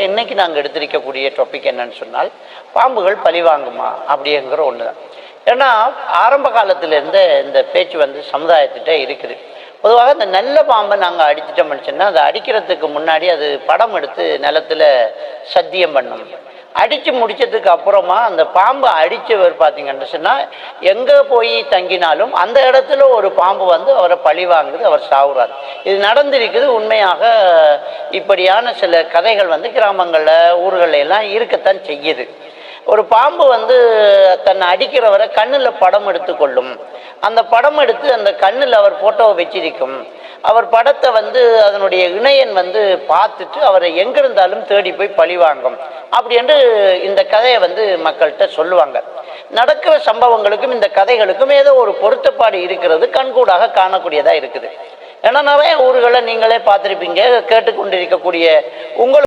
இன்னைக்கு நாங்கள் எடுத்திருக்கக்கூடிய டாபிக் என்னன்னு சொன்னால், பாம்புகள் பழி வாங்குமா அப்படிங்கிற ஒன்று தான். ஏன்னா ஆரம்ப காலத்திலேருந்து இந்த பேச்சு சமுதாயத்திட்ட இருக்குது. பொதுவாக இந்த நல்ல பாம்பை நாங்கள் அடிச்சிட்டோம்னு சொன்னால், அதை அடிக்கிறதுக்கு முன்னாடி அது படம் எடுத்து நிலத்தில் சத்தியம் பண்ணணும். அடித்து முடித்ததுக்கு அப்புறமா அந்த பாம்பை அடித்தவர் பார்த்தீங்கன்னு சொன்னால், எங்கே போய் தங்கினாலும் அந்த இடத்துல ஒரு பாம்பு அவரை பழி வாங்குது, அவர் சாவுறார். இது நடந்திருக்குது. உண்மையாக இப்படியான சில கதைகள் கிராமங்களில் ஊர்களில் எல்லாம் இருக்கத்தான் செய்யுது. ஒரு பாம்பு தன்னை அடிக்கிறவரை கண்ணில் படம் எடுத்து கொள்ளும். அந்த படம் எடுத்து அந்த கண்ணில் அவர் ஃபோட்டோவை வச்சிருக்கும். அவர் படத்தை அதனுடைய இணையன் பார்த்துட்டு அவரை எங்கிருந்தாலும் தேடி போய் பழி வாங்கும் அப்படி என்று இந்த கதையை மக்கள்கிட்ட சொல்லுவாங்க. நடக்கிற சம்பவங்களுக்கும் இந்த கதைகளுக்கும் ஏதோ ஒரு பொருத்தப்பாடு இருக்கிறது, கண்கூடாக காணக்கூடியதாக இருக்குது. ஏன்னா நிறைய ஊர்களை நீங்களே பார்த்துருப்பீங்க, கேட்டுக்கொண்டிருக்கக்கூடிய உங்கள்